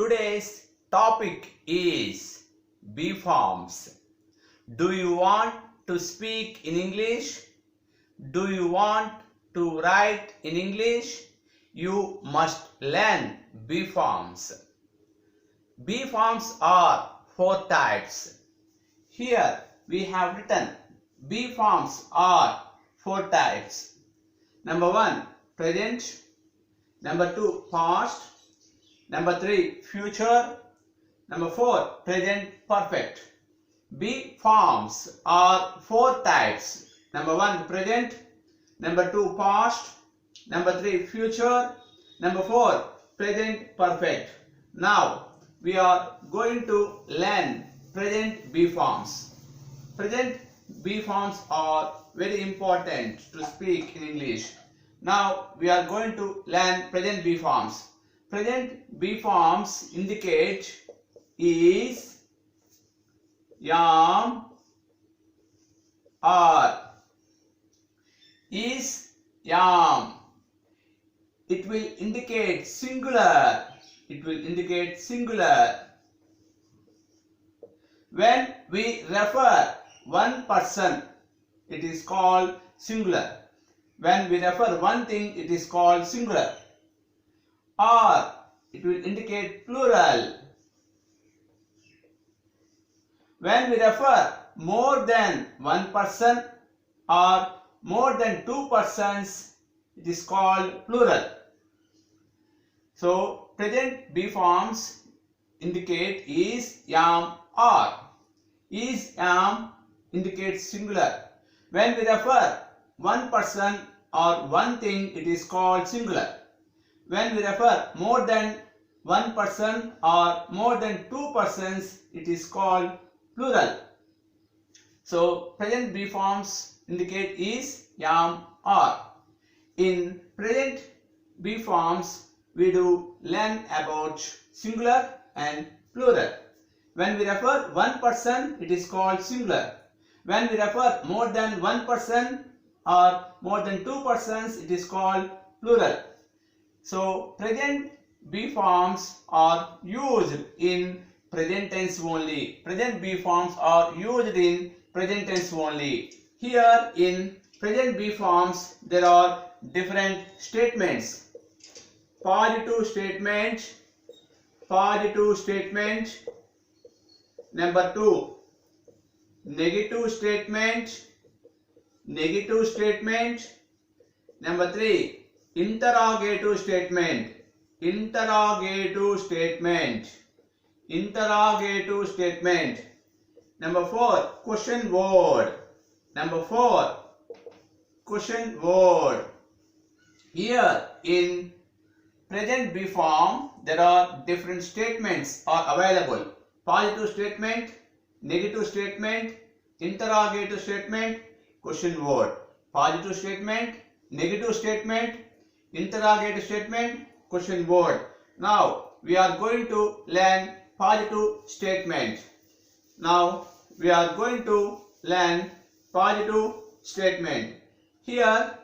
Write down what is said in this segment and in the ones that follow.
Today's topic is B forms. Do you want to speak in English? Do you want to write in English? You must learn B forms. B forms are four types. Here we have written B forms are four types. Number 1, present. Number 2, past. Number 3, future. Number 4, present perfect. B forms are four types. Number 1, present. Number 2, past. Number 3, future. Number 4, present perfect. Now we are going to learn present B forms. Present B forms are very important to speak in English. Now we are going to learn present B forms. Present B forms indicate is, am, are. Is, am. It will indicate singular. It will indicate singular. When we refer one person, it is called singular. When we refer one thing, it is called singular. Or it will indicate plural. When we refer more than one person or more than two persons, it is called plural. So present B forms indicate is, am, are. Is, am indicates singular. When we refer one person or one thing, it is called singular. When we refer more than one person or more than two persons, it is called plural. So present B forms indicate is, am, are. In present B forms, we do learn about singular and plural. When we refer one person, it is called singular. When we refer more than one person or more than two persons, it is called plural. So present B forms are used in present tense only. Present B forms are used in present tense only. Here in present B forms, there are different statements. Positive statement, positive statement. Number 2, negative statement, negative statement. Number 3, interrogative statement, interrogative statement, interrogative statement. Number 4, question word. Number 4, question word. Here in present B form, there are different statements are available. Positive statement, negative statement, interrogative statement, question word. Positive statement, negative statement, interrogative statement, question word. Now we are going to learn positive statement. Now we are going to learn positive statement. Here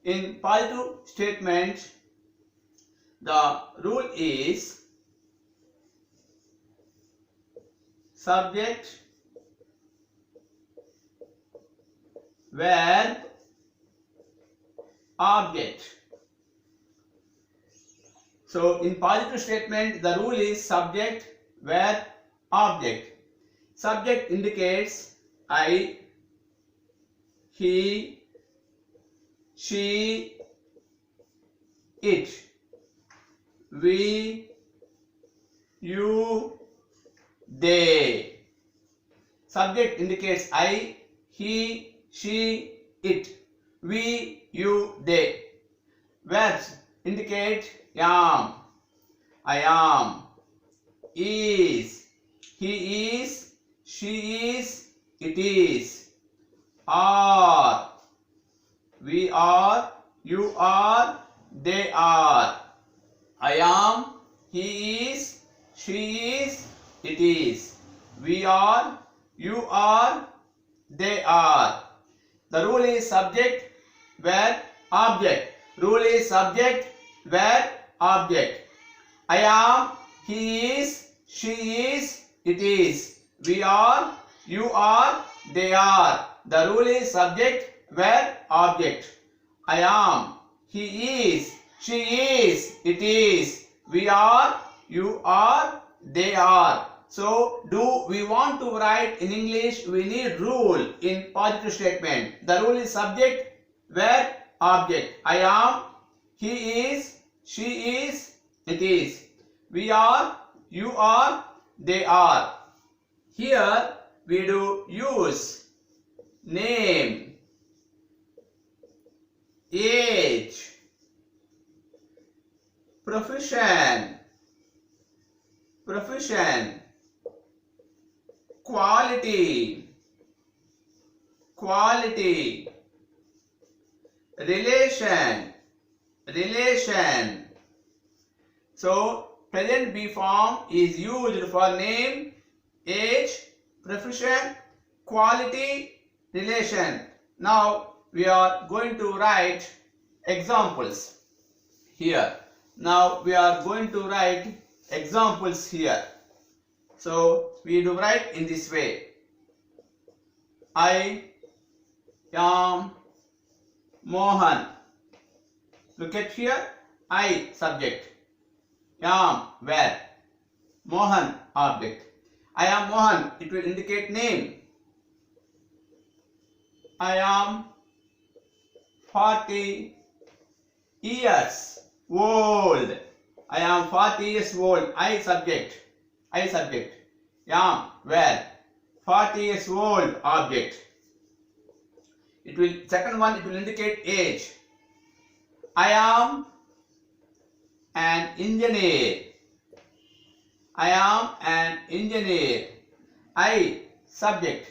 in positive statement, the rule is subject, verb, object. So in positive statement, the rule is subject, verb, object. Subject indicates I, he, she, it. We, you, they. Subject indicates I, he, she, it. We, you, they. Verbs indicate am, I am, is, he is, she is, it is. Are, we are, you are, they are. I am, he is, she is, it is. We are, you are, they are. The rule is subject, verb, object. Rule is subject, verb, object. I am, he is, she is, it is. We are, you are, they are. The rule is subject, verb, object. I am, he is, she is, it is. We are, you are, they are. So, do we want to write in English? We need rule in positive statement. The rule is subject, verb, object. I am, he is, she is, it is. We are, you are, they are. Here we do use name, age, profession, quality, relation. So present B form is used for name, age, profession, quality, relation. Now we are going to write examples here. Now we are going to write examples here. So we do write in this way. I am Mohan. Look at here. I subject. Am verb. Mohan object. I am Mohan. It will indicate name. I am 40 years old. I am 40 years old. I subject. Am verb. 40 years old object. It will, second one, it will indicate age. I am an engineer. I am an engineer. I subject.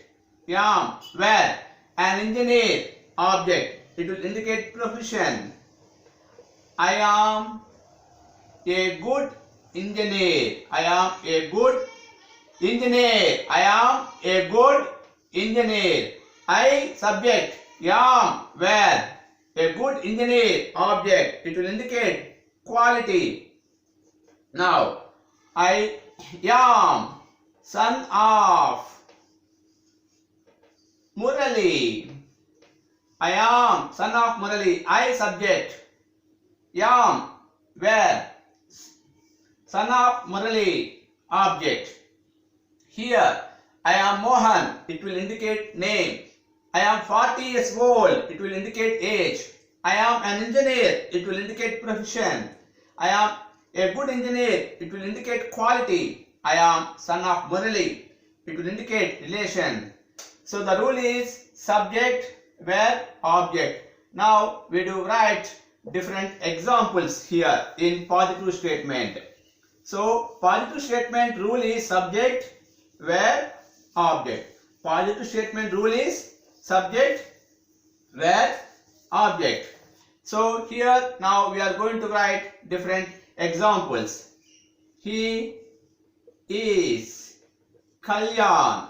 Am verb. An engineer object. It will indicate profession. I am a good engineer. I am a good engineer. I am a good engineer. I subject. Am verb. A good engineer object. It will indicate quality. Now, I am son of Murali. I am son of Murali. I subject. Am verb. Son of Murali object. Here I am Mohan. It will indicate name. I am 40 years old. It will indicate age. I am an engineer. It will indicate profession. I am a good engineer. It will indicate quality. I am son of Murali. It will indicate relation. So the rule is subject, verb, object. Now we do write different examples here in positive statement. So positive statement rule is subject, verb, object. Positive statement rule is subject, verb, object. So here now we are going to write different examples. He is Kalyan.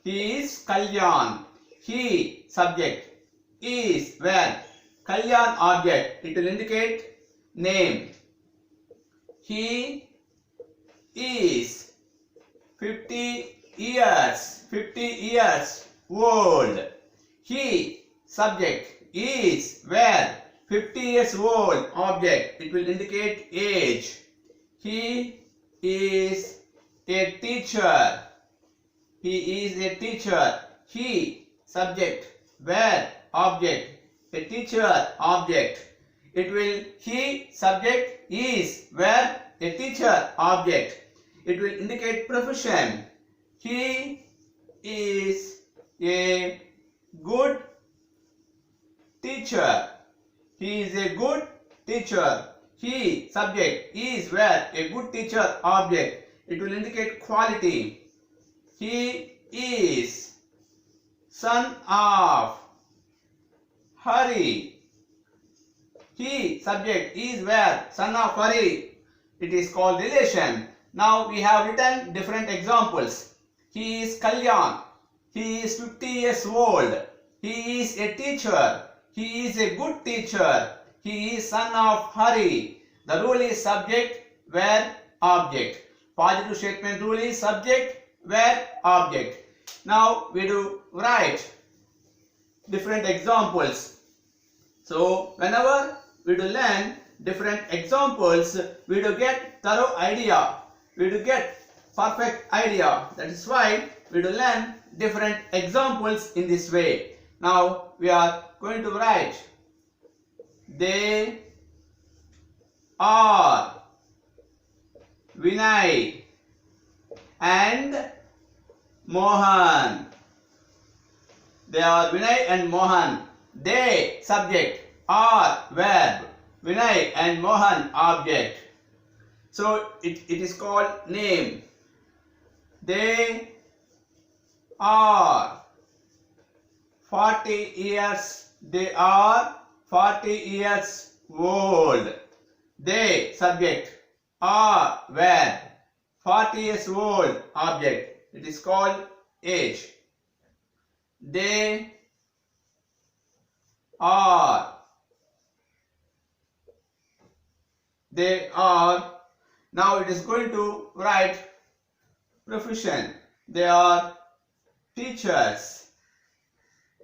He is Kalyan. He subject, is verb, Kalyan object. It will indicate name. He is 50 years old. He subject, is verb, 50 years old object. It will indicate age. He is a teacher. He is a teacher. He subject, verb, object. A teacher object. It will, he subject, is verb, a teacher object. It will indicate profession. He is a good teacher. He is a good teacher. He subject, is verb, a good teacher object. It will indicate quality. He is son of Hari. He subject, is verb, son of Hari. It is called relation. Now we have written different examples. He is Kalyan. He is 50 years old. He is a teacher. He is a good teacher. He is son of Hari. The rule is subject, verb, object. Positive statement rule is subject, verb, object. Now we do write different examples. So whenever we do learn different examples, we do get thorough idea. We do get perfect idea. That is why we do learn different examples in this way. Now we are going to write they are Vinay and Mohan. They are Vinay and Mohan. They subject, are verb, Vinay and Mohan object. So it is called name. They are 40 years. They are 40 years old. They subject, are verb, 40 years old object. It is called age. They are. They are. Now it is going to write profession. They are teachers.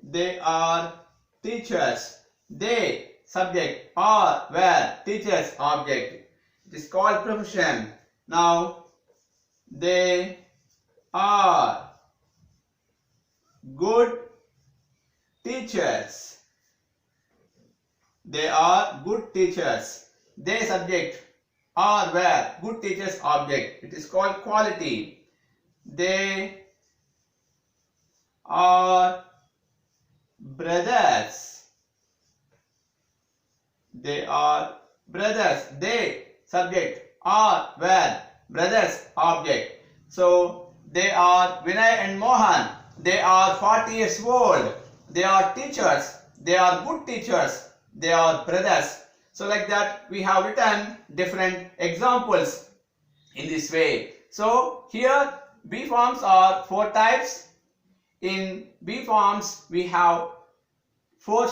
They are teachers. They subject, are verb, teachers object. It is called profession. Now they are good teachers. They are good teachers. They subject, are verb, good teachers object. It is called quality. They are brothers. They are brothers. They subject, are verb, brothers object. So they are Vinay and Mohan. They are 40 years old. They are teachers. They are good teachers. They are brothers. So like that we have written different examples in this way. So here B forms are 4 types. In B forms we have 4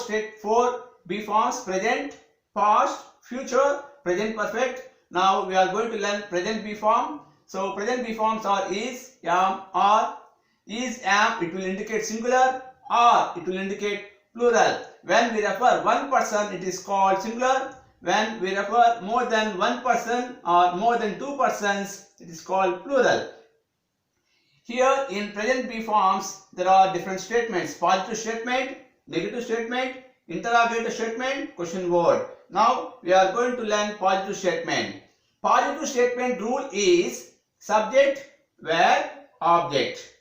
B forms: present, past, future, present perfect. Now we are going to learn present B form. So present B forms are is, am, are. Is, am, it will indicate singular. Are, it will indicate plural. When we refer one person, it is called singular. When we refer more than one person or more than two persons, it is called plural. Here in present B forms, there are different statements: positive statement, negative statement, interrogative statement, question word. Now we are going to learn positive statement. Positive statement rule is subject, verb, object.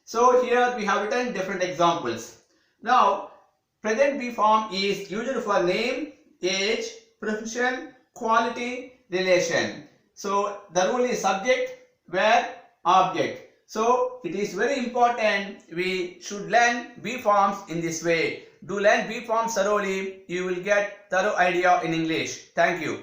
So here we have written different examples. Now present B form is used for name, age, profession, quality, relation. So the rule is subject, verb, object. So it is very important we should learn B forms in this way. Do learn B forms thoroughly. You will get thorough idea in English. Thank you.